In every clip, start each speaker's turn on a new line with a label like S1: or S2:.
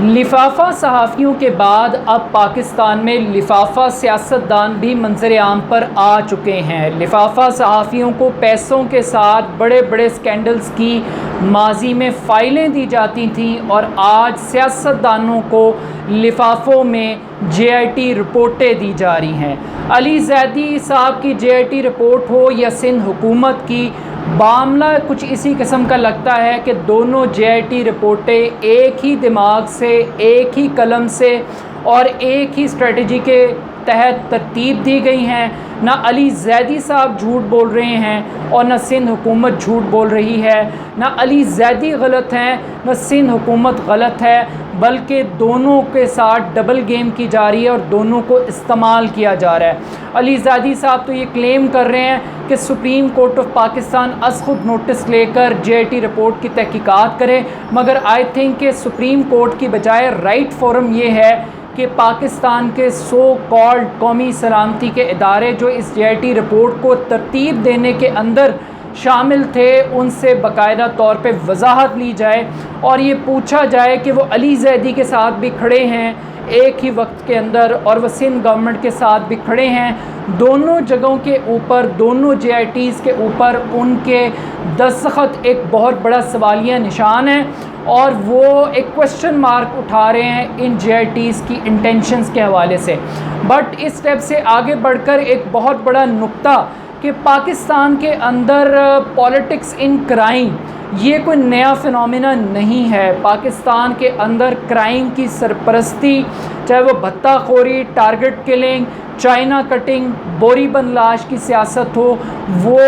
S1: لفافہ صحافیوں کے بعد اب پاکستان میں لفافہ سیاستدان بھی منظر عام پر آ چکے ہیں۔ لفافہ صحافیوں کو پیسوں کے ساتھ بڑے بڑے سکینڈلز کی ماضی میں فائلیں دی جاتی تھیں، اور آج سیاستدانوں کو لفافوں میں جے آئی ٹی رپورٹیں دی جا رہی ہیں۔ علی زیدی صاحب کی جے آئی ٹی رپورٹ ہو یا سندھ حکومت کی، معاملہ کچھ اسی قسم کا لگتا ہے کہ دونوں جے آئی ٹی رپورٹیں ایک ہی دماغ سے، ایک ہی قلم سے اور ایک ہی اسٹریٹجی کے تحت ترتیب دی گئی ہیں۔ نہ علی زیدی صاحب جھوٹ بول رہے ہیں اور نہ سندھ حکومت جھوٹ بول رہی ہے، نہ علی زیدی غلط ہیں نہ سندھ حکومت غلط ہے، بلکہ دونوں کے ساتھ ڈبل گیم کی جا رہی ہے اور دونوں کو استعمال کیا جا رہا ہے۔ علی زیدی صاحب تو یہ کلیم کر رہے ہیں کہ سپریم کورٹ آف پاکستان از خود نوٹس لے کر جے آئی ٹی رپورٹ کی تحقیقات کرے، مگر آئی تھنک کہ سپریم کورٹ کی بجائے رائٹ فورم یہ ہے کہ پاکستان کے سو کالڈ قومی سلامتی کے ادارے جو اس جے آئی ٹی رپورٹ کو ترتیب دینے کے اندر شامل تھے، ان سے باقاعدہ طور پہ وضاحت لی جائے اور یہ پوچھا جائے کہ وہ علی زیدی کے ساتھ بھی کھڑے ہیں ایک ہی وقت کے اندر، اور وہ سندھ گورنمنٹ کے ساتھ بھی کھڑے ہیں۔ دونوں جگہوں کے اوپر، دونوں جے آئی ٹیز کے اوپر ان کے دستخط ایک بہت بڑا سوالیہ نشان ہے، اور وہ ایک کوشچن مارک اٹھا رہے ہیں ان جے آئی ٹیز کی انٹینشنز کے حوالے سے۔ بٹ اس اسٹیپ سے آگے بڑھ کر ایک بہت بڑا نقطہ کہ پاکستان کے اندر پولیٹکس ان کرائم یہ کوئی نیا فنومینا نہیں ہے۔ پاکستان کے اندر کرائم کی سرپرستی، چاہے وہ بھتہ خوری، ٹارگٹ کلنگ، چائنا کٹنگ، بوری بند لاش کی سیاست ہو، وہ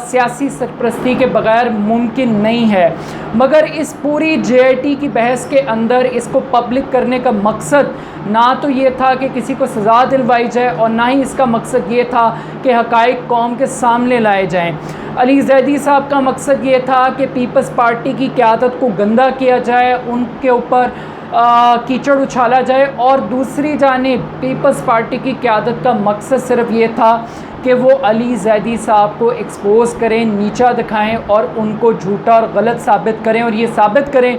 S1: سیاسی سرپرستی کے بغیر ممکن نہیں ہے۔ مگر اس پوری جے آئی ٹی کی بحث کے اندر اس کو پبلک کرنے کا مقصد نہ تو یہ تھا کہ کسی کو سزا دلوائی جائے، اور نہ ہی اس کا مقصد یہ تھا کہ حقائق قوم کے سامنے لائے جائیں۔ علی زیدی صاحب کا مقصد یہ تھا کہ پیپلز پارٹی کی قیادت کو گندا کیا جائے، ان کے اوپر کیچڑ اچھالا جائے، اور دوسری جانب پیپلز پارٹی کی قیادت کا مقصد صرف یہ تھا کہ وہ علی زیدی صاحب کو ایکسپوز کریں، نیچا دکھائیں اور ان کو جھوٹا اور غلط ثابت کریں، اور یہ ثابت کریں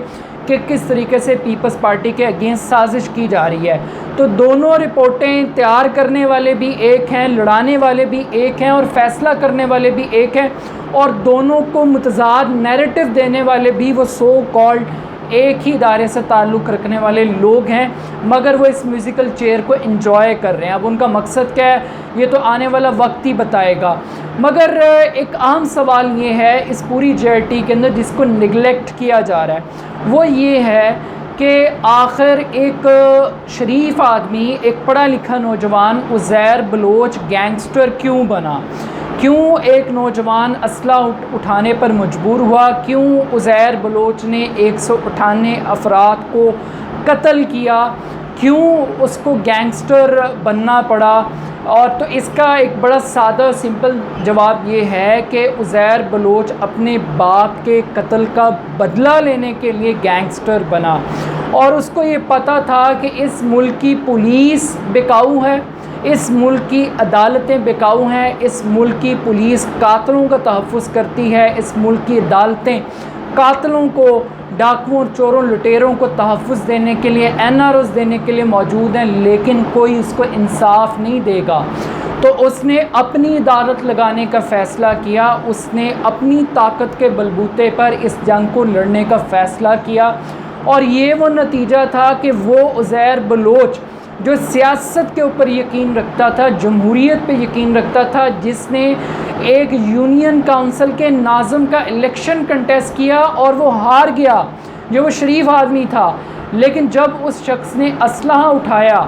S1: کہ کس طریقے سے پیپلز پارٹی کے اگینسٹ سازش کی جا رہی ہے۔ تو دونوں رپورٹیں تیار کرنے والے بھی ایک ہیں، لڑانے والے بھی ایک ہیں، اور فیصلہ کرنے والے بھی ایک ہیں، اور دونوں کو متضاد نیریٹو دینے والے بھی وہ سو کالڈ ایک ہی ادارے سے تعلق رکھنے والے لوگ ہیں، مگر وہ اس میوزیکل چیئر کو انجوائے کر رہے ہیں۔ اب ان کا مقصد کیا ہے یہ تو آنے والا وقت ہی بتائے گا۔ مگر ایک اہم سوال یہ ہے اس پوری جے آئی ٹی کے اندر جس کو نگلیکٹ کیا جا رہا ہے، وہ یہ ہے کہ آخر ایک شریف آدمی، ایک پڑھا لکھا نوجوان عزیر بلوچ گینگسٹر کیوں بنا؟ کیوں ایک نوجوان اسلحہ اٹھانے پر مجبور ہوا؟ کیوں عزیر بلوچ نے 198 افراد کو قتل کیا؟ کیوں اس کو گینگسٹر بننا پڑا؟ اور تو اس کا ایک بڑا سادہ سمپل جواب یہ ہے کہ عزیر بلوچ اپنے باپ کے قتل کا بدلہ لینے کے لیے گینگسٹر بنا، اور اس کو یہ پتہ تھا کہ اس ملک کی پولیس بکاؤ ہے، اس ملک کی عدالتیں بکاؤ ہیں، اس ملک کی پولیس قاتلوں کا تحفظ کرتی ہے، اس ملک کی عدالتیں قاتلوں کو، ڈاکوؤں، چوروں، لٹیروں کو تحفظ دینے کے لیے، این آر اوز دینے کے لیے موجود ہیں، لیکن کوئی اس کو انصاف نہیں دے گا۔ تو اس نے اپنی عدالت لگانے کا فیصلہ کیا، اس نے اپنی طاقت کے بلبوتے پر اس جنگ کو لڑنے کا فیصلہ کیا، اور یہ وہ نتیجہ تھا کہ وہ عزیر بلوچ جو سیاست کے اوپر یقین رکھتا تھا، جمہوریت پہ یقین رکھتا تھا، جس نے ایک یونین کونسل کے ناظم کا الیکشن کنٹیسٹ کیا اور وہ ہار گیا، جو وہ شریف آدمی تھا، لیکن جب اس شخص نے اسلحہ اٹھایا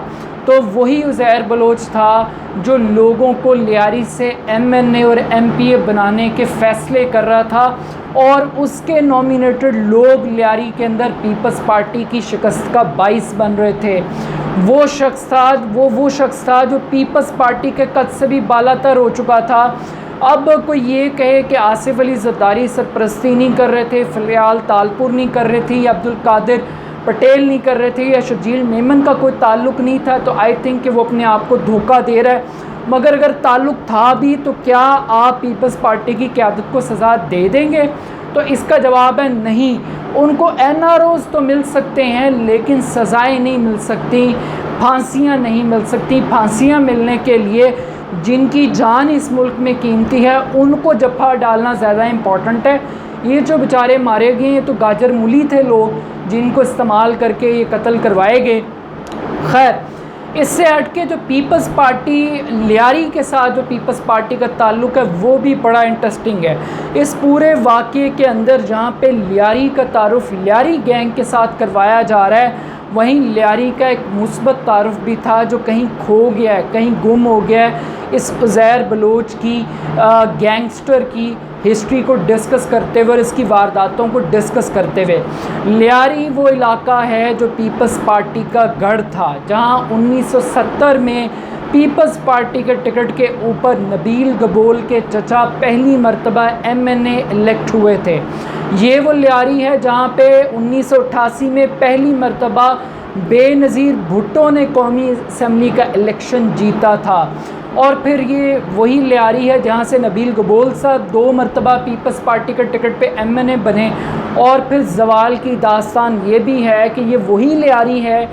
S1: تو وہی عزیر بلوچ تھا جو لوگوں کو لیاری سے ایم این اے اور ایم پی اے بنانے کے فیصلے کر رہا تھا، اور اس کے نومینیٹڈ لوگ لیاری کے اندر پیپلز پارٹی کی شکست کا باعث بن رہے تھے۔ وہ شخص تھا جو پیپلز پارٹی کے قد سے بھی بالا تر ہو چکا تھا۔ اب کوئی یہ کہے کہ آصف علی زرداری سرپرستی نہیں کر رہے تھے، فلیال تالپور نہیں کر رہے تھے، یا عبدالقادر پٹیل نہیں کر رہے تھے، یا شرجیل میمن کا کوئی تعلق نہیں تھا، تو آئی تھنک کہ وہ اپنے آپ کو دھوکہ دے رہا ہے۔ مگر اگر تعلق تھا بھی تو کیا آپ پیپلز پارٹی کی قیادت کو سزا دے دیں گے؟ تو اس کا جواب ہے نہیں، ان کو NROs تو مل سکتے ہیں لیکن سزائیں نہیں مل سکتی، پھانسیاں نہیں مل سکتی۔ پھانسیاں ملنے کے لیے جن کی جان اس ملک میں قیمتی ہے ان کو جپھا ڈالنا زیادہ امپورٹنٹ ہے۔ یہ جو بیچارے مارے گئے یہ تو گاجر مولی تھے لوگ جن کو استعمال کر کے یہ قتل کروائے گئے۔ خیر، اس سے ہٹ کے جو پیپلز پارٹی لیاری کے ساتھ جو پیپلز پارٹی کا تعلق ہے وہ بھی بڑا انٹرسٹنگ ہے۔ اس پورے واقعے کے اندر جہاں پہ لیاری کا تعارف لیاری گینگ کے ساتھ کروایا جا رہا ہے، وہیں لیاری کا ایک مثبت تعارف بھی تھا جو کہیں کھو گیا ہے، کہیں گم ہو گیا ہے۔ اس عزیر بلوچ کی گینگسٹر کی ہسٹری کو ڈسکس کرتے ہوئے اور اس کی وارداتوں کو ڈسکس کرتے ہوئے، لیاری وہ علاقہ ہے جو پیپلز پارٹی کا گڑھ تھا، جہاں 1970 میں پیپلز پارٹی کے ٹکٹ کے اوپر نبیل گبول کے چچا پہلی مرتبہ MNA الیکٹ ہوئے تھے۔ یہ وہ لیاری ہے جہاں پہ 1988 میں پہلی مرتبہ بے نظیر بھٹو نے قومی اسمبلی کا الیکشن جیتا تھا، اور پھر یہ وہی لیاری ہے جہاں سے نبیل گبول صاحب 2 مرتبہ پیپلز پارٹی کے ٹکٹ پہ MNA بنے، اور پھر زوال کی داستان یہ بھی ہے کہ یہ وہی لیاری ہے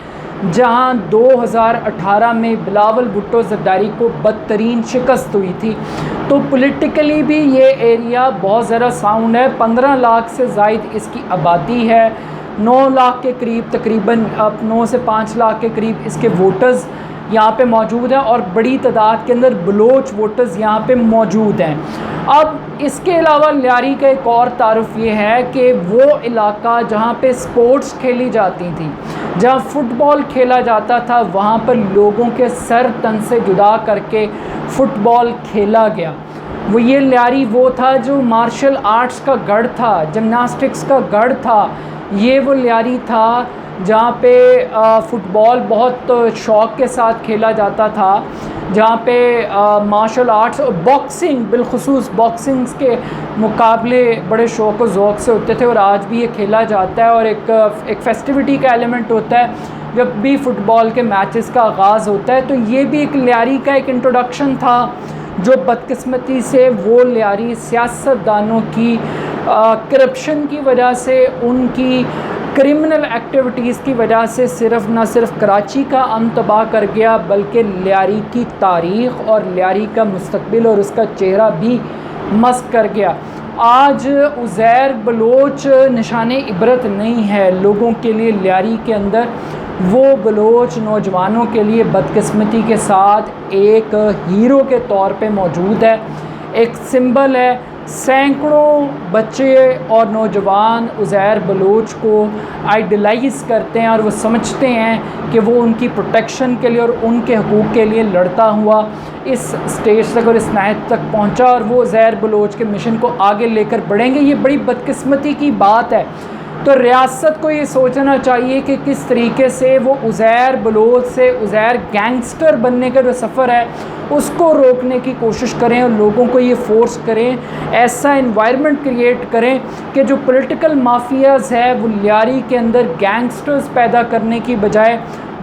S1: جہاں 2018 میں بلاول بھٹو زرداری کو بدترین شکست ہوئی تھی۔ تو پولیٹیکلی بھی یہ ایریا بہت زیادہ ساؤنڈ ہے۔ 15 لاکھ سے زائد اس کی آبادی ہے، 9 لاکھ کے قریب، تقریباً 9 سے 5 لاکھ کے قریب اس کے ووٹرز یہاں پہ موجود ہیں، اور بڑی تعداد کے اندر بلوچ ووٹرز یہاں پہ موجود ہیں۔ اب اس کے علاوہ لیاری کا ایک اور تعارف یہ ہے کہ وہ علاقہ جہاں پہ سپورٹس کھیلی جاتی تھیں، جہاں فٹ بال کھیلا جاتا تھا، وہاں پر لوگوں کے سر تن سے جدا کر کے فٹ بال کھیلا گیا۔ وہ یہ لیاری وہ تھا جو مارشل آرٹس کا گڑھ تھا، جمناسٹکس کا گڑھ تھا۔ یہ وہ لیاری تھا جہاں پہ فٹ بال بہت شوق کے ساتھ کھیلا جاتا تھا، جہاں پہ مارشل آرٹس اور باکسنگ، بالخصوص باکسنگز کے مقابلے بڑے شوق و ذوق سے ہوتے تھے، اور آج بھی یہ کھیلا جاتا ہے، اور ایک فیسٹیوٹی کا ایلیمنٹ ہوتا ہے جب بھی فٹ بال کے میچز کا آغاز ہوتا ہے۔ تو یہ بھی ایک لیاری کا ایک انٹروڈکشن تھا جو بدقسمتی سے وہ لیاری سیاستدانوں کی کرپشن کی وجہ سے، ان کی کرمنل ایکٹیویٹیز کی وجہ سے نہ صرف کراچی کا امن تباہ کر گیا بلکہ لیاری کی تاریخ اور لیاری کا مستقبل اور اس کا چہرہ بھی مسخ کر گیا۔ آج عزیر بلوچ نشان عبرت نہیں ہے لوگوں کے لیے لیاری کے اندر، وہ بلوچ نوجوانوں کے لیے بدقسمتی کے ساتھ ایک ہیرو کے طور پہ موجود ہے، ایک سمبل ہے۔ سینکڑوں بچے اور نوجوان عزیر بلوچ کو آئیڈیلائز کرتے ہیں، اور وہ سمجھتے ہیں کہ وہ ان کی پروٹیکشن کے لیے اور ان کے حقوق کے لیے لڑتا ہوا اس سٹیج تک اور اس نہج تک پہنچا، اور وہ عزیر بلوچ کے مشن کو آگے لے کر بڑھیں گے۔ یہ بڑی بدقسمتی کی بات ہے۔ تو ریاست کو یہ سوچنا چاہیے کہ کس طریقے سے وہ عزیر بلوچ سے عزیر گینگسٹر بننے کا جو سفر ہے اس کو روکنے کی کوشش کریں، اور لوگوں کو یہ فورس کریں، ایسا انوائرمنٹ کریٹ کریں کہ جو پولیٹیکل مافیاز ہے وہ لیاری کے اندر گینگسٹرز پیدا کرنے کی بجائے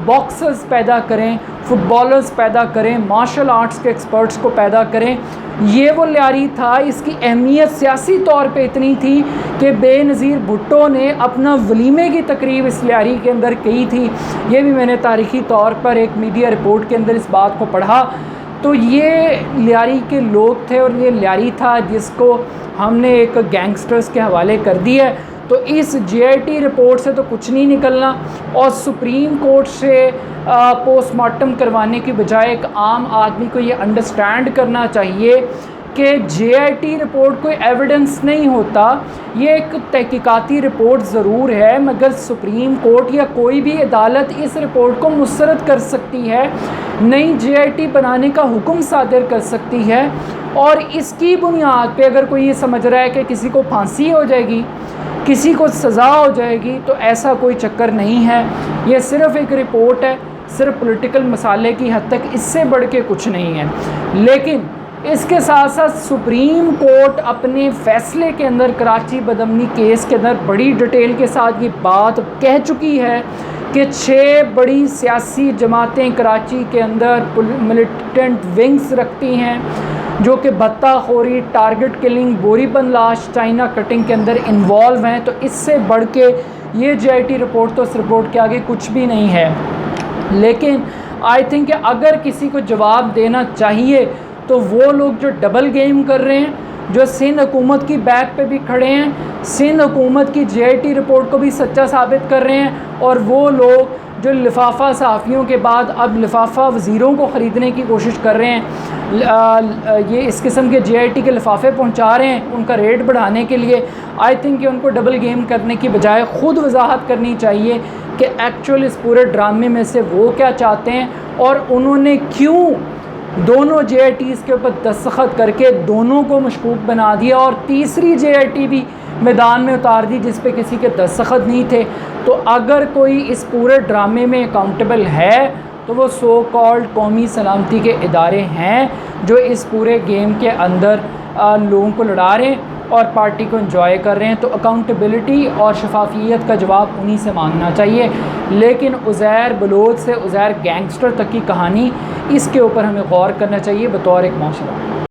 S1: باکسرز پیدا کریں، فٹ بالرز پیدا کریں، مارشل آرٹس کے ایکسپرٹس کو پیدا کریں۔ یہ وہ لیاری تھا، اس کی اہمیت سیاسی طور پہ اتنی تھی کہ بے نظیر بھٹو نے اپنا ولیمے کی تقریب اس لیاری کے اندر کی تھی۔ یہ بھی میں نے تاریخی طور پر ایک میڈیا رپورٹ کے اندر اس بات کو پڑھا۔ تو یہ لیاری کے لوگ تھے، اور یہ لیاری تھا جس کو ہم نے ایک گینگسٹرز کے حوالے کر دی ہے۔ تو اس GIT رپورٹ سے تو کچھ نہیں نکلنا، اور سپریم کورٹ سے پوسٹ مارٹم کروانے کی بجائے ایک عام آدمی کو یہ انڈرسٹینڈ کرنا چاہیے کہ GIT رپورٹ کوئی ایویڈنس نہیں ہوتا، یہ ایک تحقیقاتی رپورٹ ضرور ہے، مگر سپریم کورٹ یا کوئی بھی عدالت اس رپورٹ کو مسترد کر سکتی ہے، نئی GIT بنانے کا حکم صادر کر سکتی ہے، اور اس کی بنیاد پہ اگر کوئی یہ سمجھ رہا ہے کہ کسی کو پھانسی ہو جائے گی، کسی کو سزا ہو جائے گی، تو ایسا کوئی چکر نہیں ہے۔ یہ صرف ایک رپورٹ ہے، صرف پولیٹیکل مسئلے کی حد تک، اس سے بڑھ کے کچھ نہیں ہے۔ لیکن اس کے ساتھ ساتھ سپریم کورٹ اپنے فیصلے کے اندر کراچی بدامنی کیس کے اندر بڑی ڈیٹیل کے ساتھ یہ بات کہہ چکی ہے کہ 6 بڑی سیاسی جماعتیں کراچی کے اندر ملیٹنٹ ونگز رکھتی ہیں، جو کہ بھتہ خوری، ٹارگٹ کلنگ، بوری بند لاش، چائنا کٹنگ کے اندر انوالو ہیں، تو اس سے بڑھ کے یہ جے آئی ٹی رپورٹ تو اس رپورٹ کے آگے کچھ بھی نہیں ہے۔ لیکن آئی تھنک کہ اگر کسی کو جواب دینا چاہیے تو وہ لوگ جو ڈبل گیم کر رہے ہیں، جو سندھ حکومت کی بیک پہ بھی کھڑے ہیں، سندھ حکومت کی جے آئی ٹی رپورٹ کو بھی سچا ثابت کر رہے ہیں، اور وہ لوگ جو لفافہ صحافیوں کے بعد اب لفافہ وزیروں کو خریدنے کی کوشش کر رہے ہیں، یہ اس قسم کے جے آئی ٹی کے لفافے پہنچا رہے ہیں ان کا ریٹ بڑھانے کے لیے، آئی تھنک کہ ان کو ڈبل گیم کرنے کی بجائے خود وضاحت کرنی چاہیے کہ ایکچوئل اس پورے ڈرامے میں سے وہ کیا چاہتے ہیں، اور انہوں نے کیوں دونوں جے آئی ٹیز کے اوپر دستخط کر کے دونوں کو مشکوک بنا دیا، اور تیسری جے آئی ٹی بھی میدان میں اتار دی جس پہ کسی کے دستخط نہیں تھے۔ تو اگر کوئی اس پورے ڈرامے میں اکاؤنٹیبل ہے تو وہ سو کالڈ قومی سلامتی کے ادارے ہیں جو اس پورے گیم کے اندر لوگوں کو لڑا رہے ہیں اور پارٹی کو انجوائے کر رہے ہیں۔ تو اکاؤنٹیبلٹی اور شفافیت کا جواب انہی سے مانگنا چاہیے۔ لیکن عزیر بلوچ سے عزیر گینگسٹر تک کی کہانی، اس کے اوپر ہمیں غور کرنا چاہیے بطور ایک معاشرہ۔